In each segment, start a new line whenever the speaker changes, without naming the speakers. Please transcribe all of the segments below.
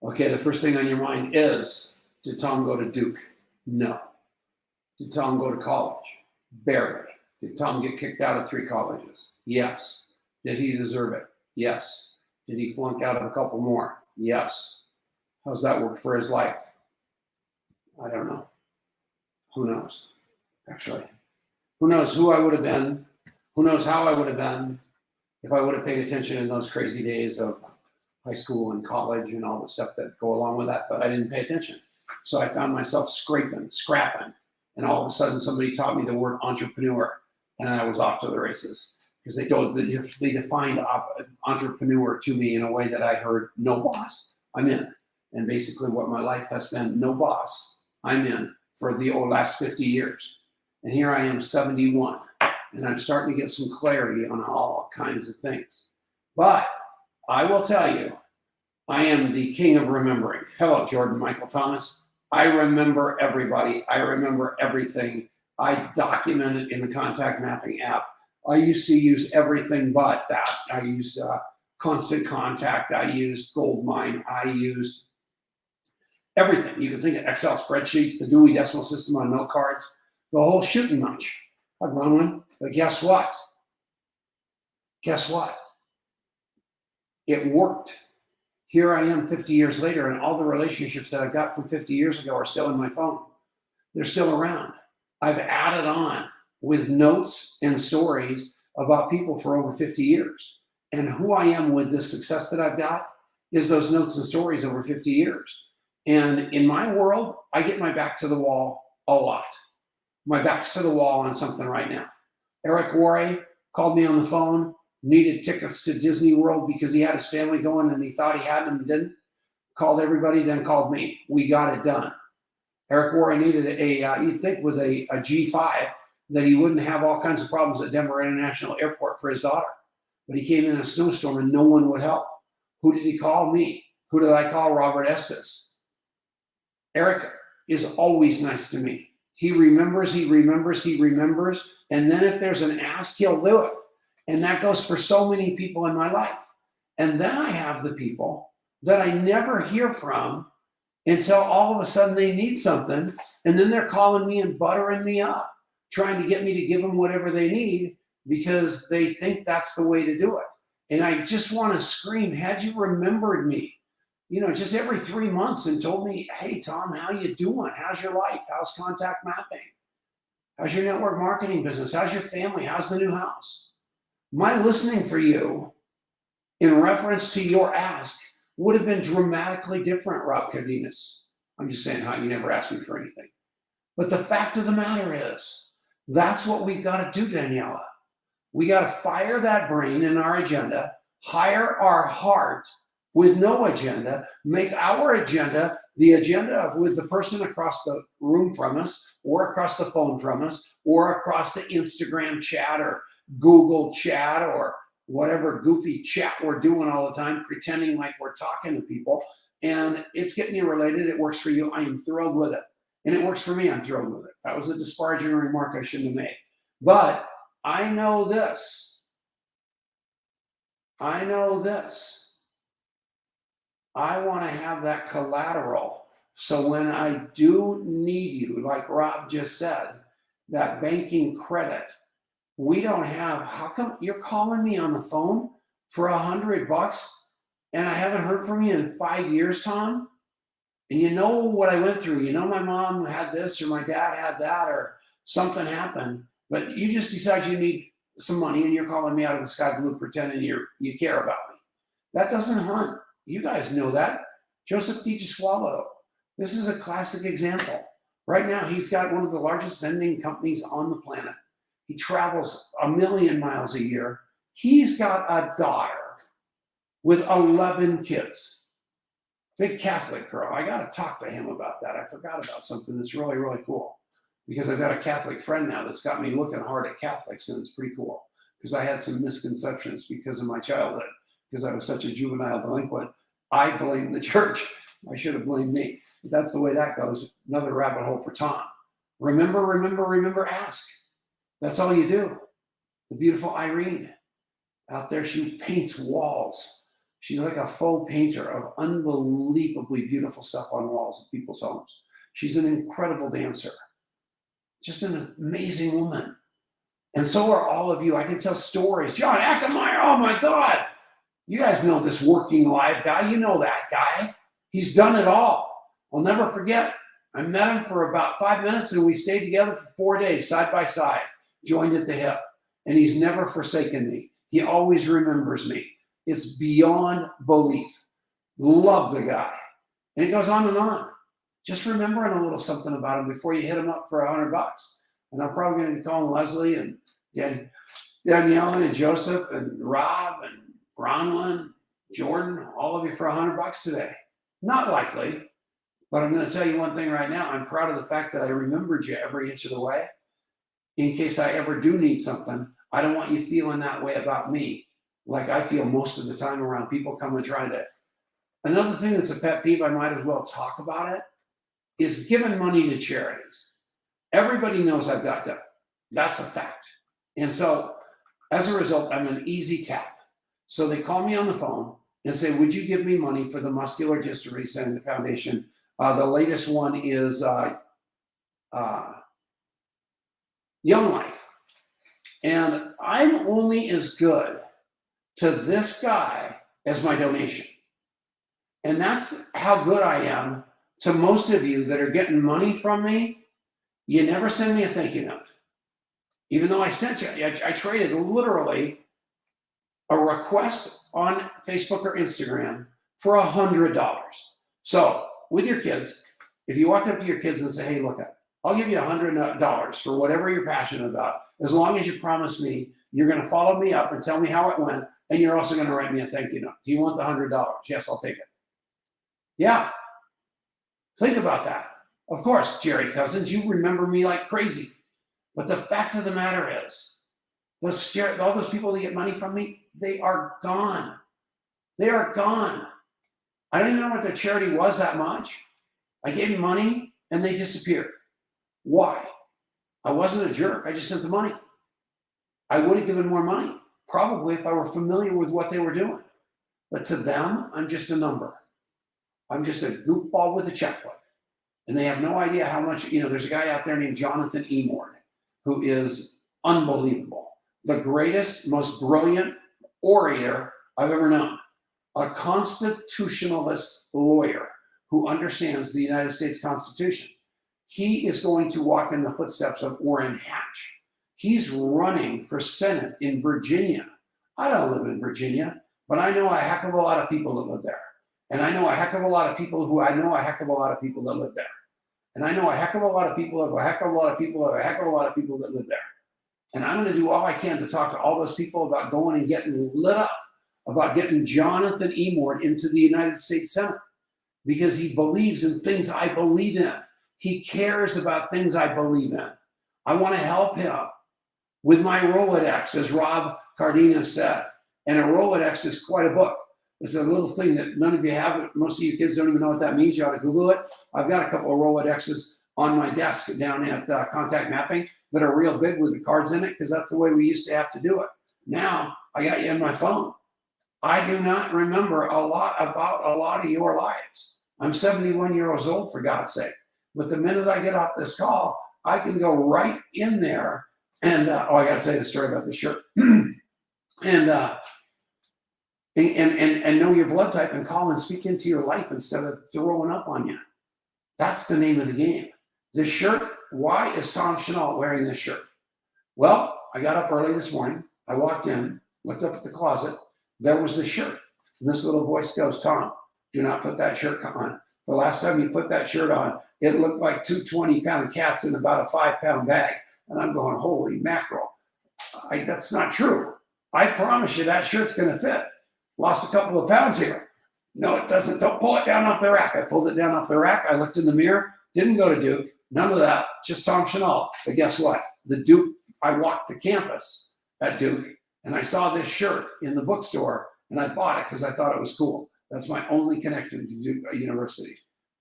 Okay, the first thing on your mind is, did Tom go to Duke? No. Did Tom go to college? Barely. Did Tom get kicked out of 3 colleges? Yes. Did he deserve it? Yes. Did he flunk out of a couple more? Yes. How's that work for his life? I don't know. Who knows? Actually, who knows who I would have been? Who knows how I would have been if I would have paid attention in those crazy days of high school and college and all the stuff that go along with that, but I didn't pay attention. So I found myself scrapping, and all of a sudden somebody taught me the word entrepreneur, and I was off to the races because they defined entrepreneur to me in a way that I heard no boss, I'm in. And basically what my life has been, no boss, I'm in for the last 50 years. And here I am 71, and I'm starting to get some clarity on all kinds of things. But I will tell you, I am the king of remembering. Hello, Jordan Michael Thomas. I remember everybody. I remember everything. I document it in the contact mapping app. I used to use everything but that. I used Constant Contact. I used Goldmine. I used everything. You can think of Excel spreadsheets, the Dewey Decimal System on note cards, the whole shooting match. I've run one, but guess what? Guess what? It worked. Here I am 50 years later, and all the relationships that I got from 50 years ago are still in my phone. They're still around. I've added on with notes and stories about people for over 50 years. And who I am with this success that I've got is those notes and stories over 50 years. And in my world, I get my back to the wall a lot. My back's to the wall on something right now. Eric Worre called me on the phone, needed tickets to Disney World because he had his family going and he thought he had them and didn't. Called everybody, then called me. We got it done. Eric Worre needed you'd think with a G5 that he wouldn't have all kinds of problems at Denver International Airport for his daughter. But he came in a snowstorm and no one would help. Who did he call? Me. Who did I call? Robert Estes. Eric is always nice to me. He remembers, and then if there's an ask, he'll do it. And that goes for so many people in my life. And then I have the people that I never hear from until all of a sudden they need something, and then they're calling me and buttering me up, trying to get me to give them whatever they need because they think that's the way to do it. And I just want to scream, had you remembered me, just every 3 months and told me, hey, Tom, how you doing? How's your life? How's contact mapping? How's your network marketing business? How's your family? How's the new house? My listening for you in reference to your ask would have been dramatically different, Rob Cardenas. I'm just saying how you never asked me for anything. But the fact of the matter is, that's what we've got to do, Daniela. We got to fire that brain in our agenda, hire our heart with no agenda, make our agenda the agenda with the person across the room from us, or across the phone from us, or across the Instagram chat or Google chat or whatever goofy chat we're doing all the time, pretending like we're talking to people. And it's getting you related. It works for you. I am thrilled with it. And it works for me. I'm thrilled with it. That was a disparaging remark I shouldn't have made. But I know this. I want to have that collateral. So when I do need you, like Rob just said, that banking credit, we don't have. How come you're calling me on the phone for $100 and I haven't heard from you in 5 years, Tom? And you know what I went through. My mom had this or my dad had that or something happened, but you just decide you need some money and you're calling me out of the sky blue pretending you care about me. That doesn't hunt. You guys know that. Joseph DiGisqualo. This is a classic example. Right now, he's got one of the largest vending companies on the planet. He travels 1 million miles a year. He's got a daughter with 11 kids. Big Catholic girl. I got to talk to him about that. I forgot about something that's really, really cool. Because I've got a Catholic friend now that's got me looking hard at Catholics, and it's pretty cool. Because I had some misconceptions because of my childhood. Because I was such a juvenile delinquent. I blame the church. I should have blamed me. But that's the way that goes. Another rabbit hole for Tom. Remember, ask. That's all you do. The beautiful Irene. Out there, she paints walls. She's like a faux painter of unbelievably beautiful stuff on walls of people's homes. She's an incredible dancer, just an amazing woman. And so are all of you. I can tell stories. John Ackermeyer, oh my God. You guys know this working live guy. You know that guy. He's done it all. I'll never forget. I met him for about 5 minutes and we stayed together for 4 days, side by side, joined at the hip. And he's never forsaken me. He always remembers me. It's beyond belief. Love the guy. And it goes on and on. Just remembering a little something about him before you hit him up for $100. And I'm probably going to be calling Leslie and Danielle and Joseph and Rob and Bronwyn, Jordan, all of you for $100 today. Not likely, but I'm going to tell you one thing right now. I'm proud of the fact that I remembered you every inch of the way. In case I ever do need something, I don't want you feeling that way about me, like I feel most of the time around people coming trying to. Another thing that's a pet peeve, I might as well talk about it, is giving money to charities. Everybody knows I've got that. That's a fact. And so as a result, I'm an easy tap. So they call me on the phone and say, would you give me money for the Muscular Dystrophy Center Foundation? The latest one is Young Life. And I'm only as good to this guy as my donation. And that's how good I am to most of you that are getting money from me. You never send me a thank you note. Even though I sent you, I traded literally a request on Facebook or Instagram for $100. So with your kids, if you walked up to your kids and say, hey, look, I'll give you $100 for whatever you're passionate about, as long as you promise me you're going to follow me up and tell me how it went, and you're also going to write me a thank you note. Do you want the $100? Yes, I'll take it. Yeah. Think about that. Of course, Jerry Cousins, you remember me like crazy. But the fact of the matter is, all those people that get money from me, they are gone. They are gone. I don't even know what their charity was that much. I gave them money and they disappeared. Why? I wasn't a jerk. I just sent the money. I would have given more money, probably if I were familiar with what they were doing. But to them, I'm just a number. I'm just a goofball with a checkbook. And they have no idea how much, there's a guy out there named Jonathan Emord, who is unbelievable. The greatest, most brilliant orator I've ever known. A constitutionalist lawyer who understands the United States Constitution. He is going to walk in the footsteps of Orrin Hatch. He's running for Senate in Virginia. I don't live in Virginia, but I know a heck of a lot of people that live there. And I know a heck of a lot of people who I know a heck of a lot of people that live there. And I know a heck of a lot of people of a heck of a lot of people of a heck of a lot of people that live there. And I'm going to do all I can to talk to all those people about going and getting lit up, about getting Jonathan Emord into the United States Senate, because he believes in things I believe in. He cares about things I believe in. I want to help him with my Rolodex, as Rob Cardenas said. And a Rolodex is quite a book. It's a little thing that none of you have. Most of you kids don't even know what that means. You ought to Google it. I've got a couple of Rolodexes on my desk down at Contact Mapping that are real big with the cards in it, because that's the way we used to have to do it. Now I got you in my phone. I do not remember a lot about a lot of your lives. I'm 71 years old, for God's sake. But the minute I get off this call, I can go right in there and, I got to tell you the story about the shirt. and know your blood type and call and speak into your life instead of throwing up on you. That's the name of the game. This shirt, why is Tom Chenault wearing this shirt? Well, I got up early this morning. I walked in, looked up at the closet. There was the shirt. And this little voice goes, Tom, do not put that shirt on. The last time you put that shirt on, it looked like two 20-pound cats in about a 5-pound bag. And I'm going, holy mackerel. That's not true. I promise you that shirt's going to fit. Lost a couple of pounds here. No, it doesn't. Don't pull it down off the rack. I pulled it down off the rack. I looked in the mirror. Didn't go to Duke. None of that. Just Tom Chenault. But guess what? The Duke, I walked the campus at Duke, and I saw this shirt in the bookstore, and I bought it because I thought it was cool. That's my only connection to Duke University.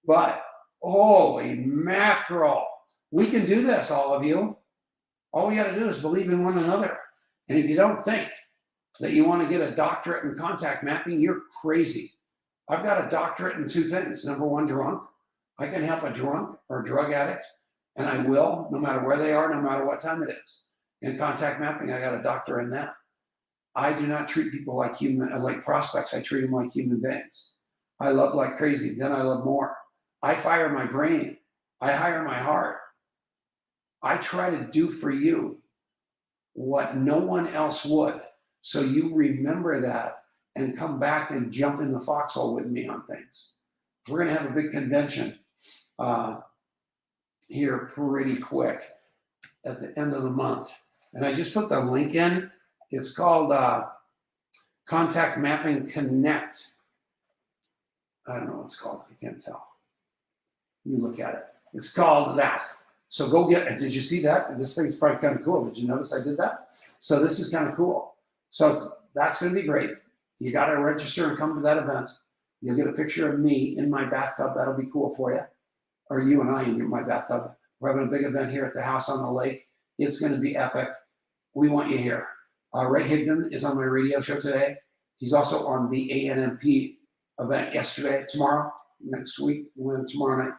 But holy mackerel. We can do this, all of you. All we got to do is believe in one another. And if you don't think that you want to get a doctorate in contact mapping, you're crazy. I've got a doctorate in 2 things. Number 1, drunk. I can help a drunk or a drug addict, and I will, no matter where they are, no matter what time it is. In contact mapping, I got a doctor in that. I do not treat people like prospects. I treat them like human beings. I love like crazy. Then I love more. I fire my brain. I hire my heart. I try to do for you what no one else would. So you remember that and come back and jump in the foxhole with me on things. We're going to have a big convention here pretty quick at the end of the month. And I just put the link in. It's called Contact Mapping Connect. I don't know what it's called. I can't tell. You look at it. It's called that. So go get it. Did you see that? This thing's probably kind of cool. Did you notice I did that? So this is kind of cool. So that's going to be great. You got to register and come to that event. You'll get a picture of me in my bathtub. That'll be cool for you. Or you and I in my bathtub. We're having a big event here at the house on the lake. It's going to be epic. We want you here. Ray Higdon is on my radio show today. He's also on the ANMP event tomorrow, next week, tomorrow night.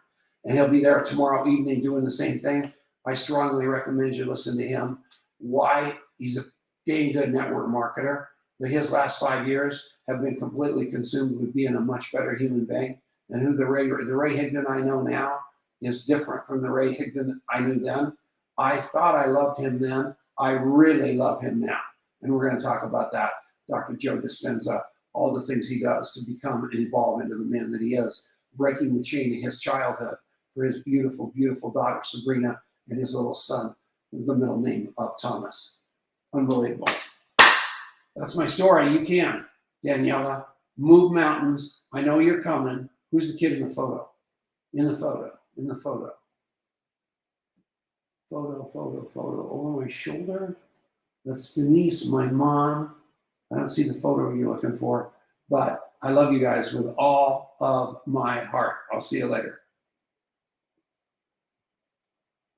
And he'll be there tomorrow evening doing the same thing. I strongly recommend you listen to him. Why? He's a dang good network marketer, but his last 5 years have been completely consumed with being a much better human being. And who the Ray Higdon I know now is different from the Ray Higdon I knew then. I thought I loved him then. I really love him now. And we're going to talk about that. Dr. Joe Dispenza, all the things he does to become and evolve into the man that he is, breaking the chain of his childhood for his beautiful, beautiful daughter, Sabrina, and his little son with the middle name of Thomas. Unbelievable. That's my story. You can, Daniela. Move mountains. I know you're coming. Who's the kid in the photo? In the photo. Photo. Over my shoulder. That's Denise, my mom. I don't see the photo you're looking for, but I love you guys with all of my heart. I'll see you later.